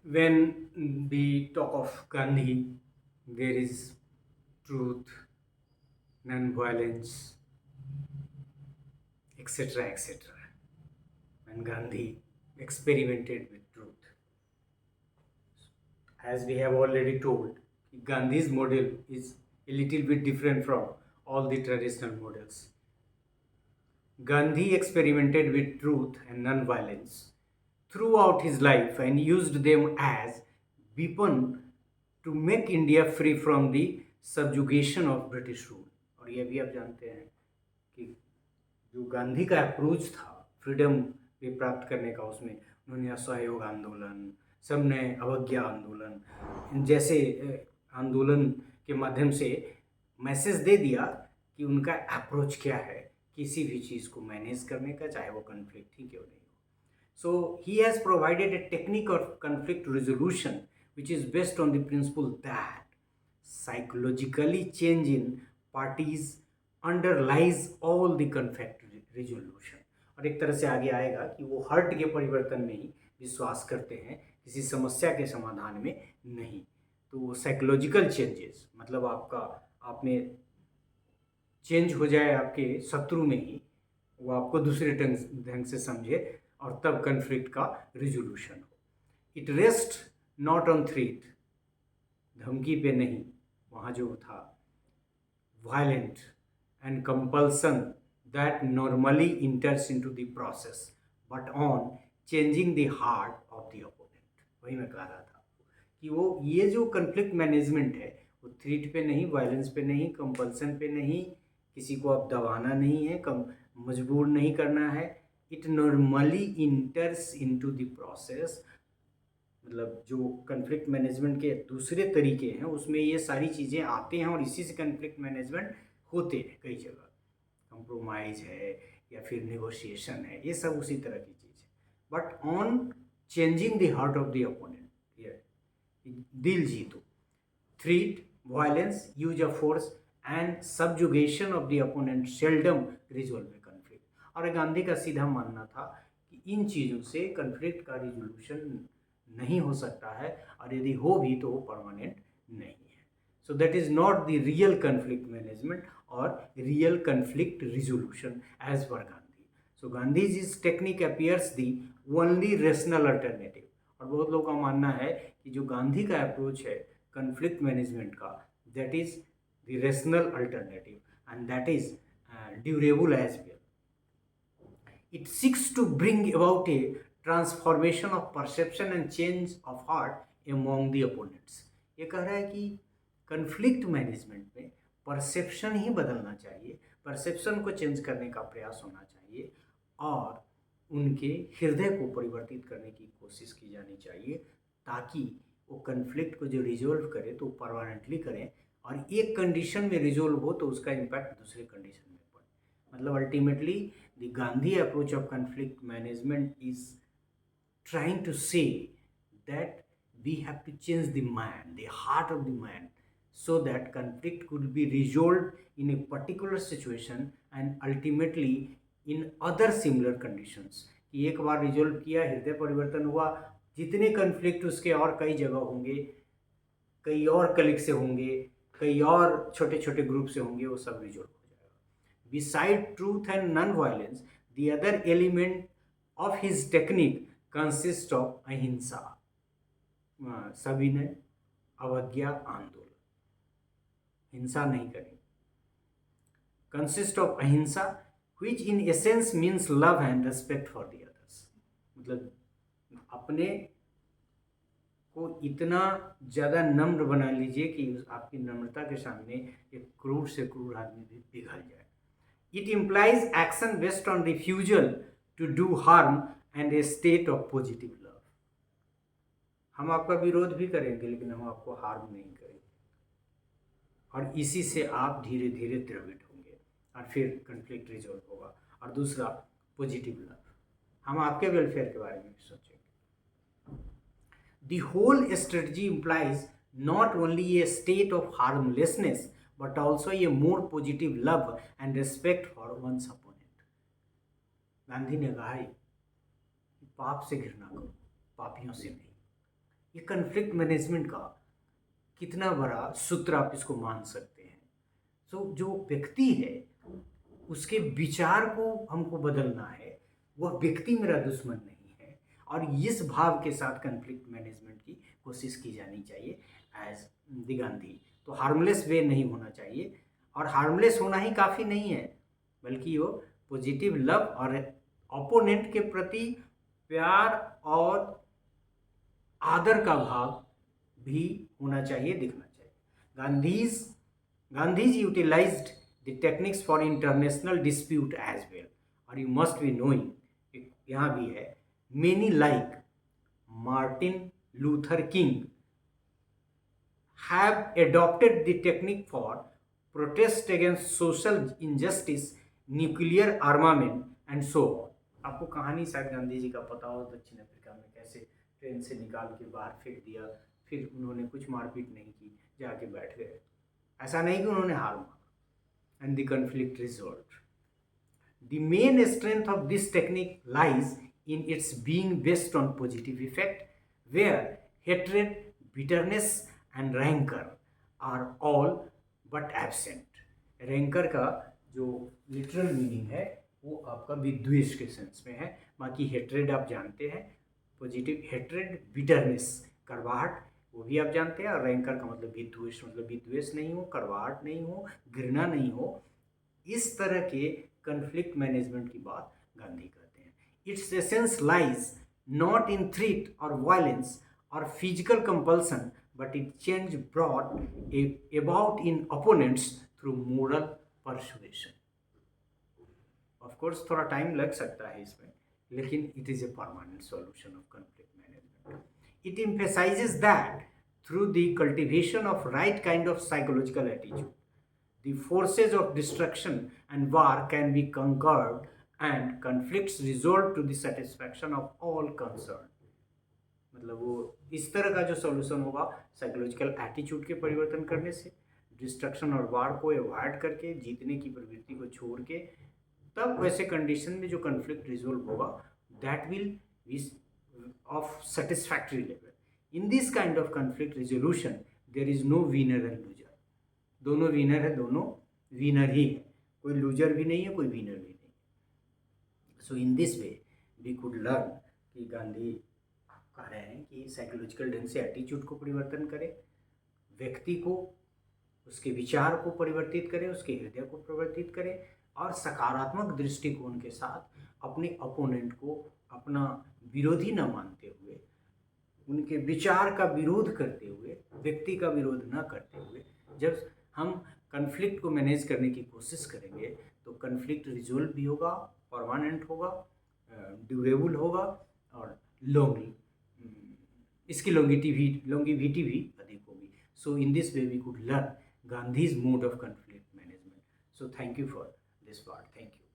When we talk of Gandhi, there is truth, non-violence, etc., etc. And Gandhi experimented with truth. As we have already told, Gandhi's model is a little bit different from all the traditional models. Gandhi experimented with truth and non-violence throughout his life and used them as weapon to make India free from the subjugation of British rule. और ये भी आप जानते हैं कि जो गांधी का approach था फ्रीडम भी प्राप्त करने का, उसमें उन्होंने असहयोग आंदोलन, सबने अवज्ञा आंदोलन जैसे आंदोलन के माध्यम से मैसेज दे दिया कि उनका अप्रोच क्या है किसी भी चीज़ को मैनेज करने का, चाहे वो कन्फ्लिक्ट ही क्यों नहीं हो. So he has provided a technique of conflict resolution which is based on the principle that psychologically change in parties underlies all the conflict resolution. और एक तरह से आगे आएगा कि वो हर्ट के परिवर्तन में ही विश्वास करते हैं, किसी समस्या के समाधान में नहीं. तो वो साइकोलॉजिकल चेंजेस मतलब आपका आप में चेंज हो जाए आपके शत्रु में ही, वो आपको दूसरे ढंग से समझे और तब कन्फ्लिक्ट का रिजोल्यूशन हो. It rest not on threat, धमकी पे नहीं, वहाँ जो था violent and compulsion that normally इंटर्स into the process but on changing the heart of the opponent. वही मैं कह रहा था कि वो ये जो कन्फ्लिक्ट मैनेजमेंट है वो थ्रेट पे नहीं, वायलेंस पे नहीं, कंपल्सन पे नहीं, किसी को अब दबाना नहीं है, कम मजबूर नहीं करना है. It normally इंटर्स into the process. मतलब जो कन्फ्लिक्ट मैनेजमेंट के दूसरे तरीके हैं उसमें ये सारी चीज़ें आते हैं और इसी से कन्फ्लिक्ट मैनेजमेंट होते हैं. कई जगह कंप्रोमाइज है या फिर नेगोशिएशन है, ये सब उसी तरह की चीज़ है. But on changing the heart of the opponent, दिल जीतो. Threat, violence, use of force and subjugation of the opponent seldom resolve a conflict. और गांधी का सीधा मानना था कि इन चीज़ों से कन्फ्लिक्ट का रिजोल्यूशन नहीं हो सकता है और यदि हो भी तो वो परमानेंट नहीं है. So that is not the real conflict management और real conflict resolution as per Gandhi. So Gandhiji's technique appears the only rational alternative. और बहुत लोगों का मानना है कि जो गांधी का अप्रोच है conflict management का, that is the rational alternative and that is durable as well. It seeks to bring about a transformation of perception and change of heart among the opponents. ये कह रहा है कि conflict management में perception ही बदलना चाहिए, perception को change करने का प्रयास होना चाहिए और उनके हृदय को परिवर्तित करने की कोशिश की जानी चाहिए ताकि वो कन्फ्लिक्ट को जो रिजोल्व करे तो परमानेंटली करें और एक कंडीशन में रिजोल्व हो तो उसका इम्पैक्ट दूसरे कंडीशन में पड़े. मतलब ultimately the Gandhi approach of conflict management is trying to say that we have to change the mind, the heart of the man, so that conflict could be resolved in a particular situation and ultimately in other similar conditions. कि एक बार resolve किया, हृदय परिवर्तन हुआ, जितने conflict उसके और कई जगह होंगे, कई और कलीग से होंगे, कई और छोटे छोटे ग्रुप से होंगे, वो सब रिजोल्व हो जाएगा. Beside truth and non violence the other element of his technique consist of अहिंसा, सविनय, अवज्ञा, आंदोलन. हिंसा नहीं करें. कंसिस्ट ऑफ अहिंसा which in essence means love and respect for the others. मतलब अपने को इतना ज़्यादा नम्र बना लीजिए कि आपकी नम्रता के सामने एक क्रूर से क्रूर आदमी भी पिघल जाए. It implies action based on refusal to do harm and a state of positive love. हम आपका विरोध भी करेंगे लेकिन हम आपको हार्म नहीं करेंगे और इसी से आप धीरे धीरे द्रवित होंगे और फिर कन्फ्लिक्ट रिजोल्व होगा. और दूसरा पॉजिटिव लव, हम आपके वेलफेयर के बारे में भी सोचेंगे. The whole strategy implies not only a state of harmlessness but also a more positive love and respect for one's opponent. Gandhi ने कहा है कि पाप से घृणा करो, पापियों से नहीं. ये कन्फ्लिक्ट मैनेजमेंट का कितना बड़ा सूत्र आप इसको मान सकते हैं। जो व्यक्ति है उसके विचार को हमको बदलना है, वह व्यक्ति मेरा दुश्मन नहीं है, और इस भाव के साथ कन्फ्लिक्ट मैनेजमेंट की कोशिश की जानी चाहिए एज द गांधी। तो हार्मलेस वे नहीं होना चाहिए, और हार्मलेस होना ही काफ़ी नहीं है, बल्कि वो पॉजिटिव लव और ओपोनेंट के प्रति प्यार और आदर का भाव भी होना चाहिए, दिखना चाहिए। Gandhi's utilized the techniques for international dispute as well, और यू मस्ट बी नोइंग, यहाँ भी है, many like Martin Luther King have adopted the technique for protest against social injustice, nuclear armament and so on। आपको कहानी शायद गांधी जी का पता हो, दक्षिण अफ्रीका में कैसे ट्रेन से निकाल के बाहर फेंक दिया, फिर उन्होंने कुछ मारपीट नहीं की, जाके बैठ गए। ऐसा नहीं कि उन्होंने हार माना, and the conflict resolve. The main strength of this technique lies in its being based on positive effect, where hatred, bitterness and rancor are all but absent। rancor का जो लिटरल मीनिंग है वो आपका विद्वेष के सेंस में है, बाकी हेट्रेड आप जानते हैं, पॉजिटिव हेट्रेड, बिटरनेस कड़वाहट, वो भी आप जानते हैं, और रैंकर का मतलब विद्वेष, मतलब विद्वेष नहीं हो, कड़वाहट नहीं हो, घृणा नहीं हो। इस तरह के कन्फ्लिक्ट मैनेजमेंट की बात गांधी करते हैं। Its essence lies not in threat और वायलेंस और physical compulsion, but it change brought about in opponents through moral persuasion। of course थोड़ा टाइम लग सकता है इसमें, लेकिन it is a permanent solution of conflict management। it emphasizes that through the cultivation of right kind of psychological attitude, the forces of destruction and war can be conquered and conflicts resolved to the satisfaction of all concerned। मतलब वो इस तरह का जो solution होगा psychological attitude के परिवर्तन करने से, डिस्ट्रक्शन और वार को अवॉइड करके, जीतने की प्रवृत्ति को छोड़ के, तब वैसे कंडीशन में जो कन्फ्लिक्ट रिजोल्व होगा that will be of satisfactory level. In this kind of conflict resolution there is no winner and loser. दोनों विनर है, दोनों विनर ही है, कोई लूजर भी नहीं है, कोई विनर भी नहीं। So in this way we could learn कि गांधी कह रहे हैं कि साइकोलॉजिकल ढंग से एटीट्यूड को परिवर्तन करें, व्यक्ति को, उसके विचार को परिवर्तित करें, उसके हृदय को परिवर्तित करें, और सकारात्मक दृष्टिकोण के साथ अपने अपोनेंट को अपना विरोधी न मानते हुए, उनके विचार का विरोध करते हुए, व्यक्ति का विरोध न करते हुए, जब हम कन्फ्लिक्ट को मैनेज करने की कोशिश करेंगे तो कन्फ्लिक्ट रिजोल्व भी होगा, परमानेंट होगा, ड्यूरेबल होगा, और लॉन्ग इसकी लॉन्गिविटी भी अधिक होगी। So in this way we could learn Gandhi's mode of conflict management. So thank you for this part, thank you.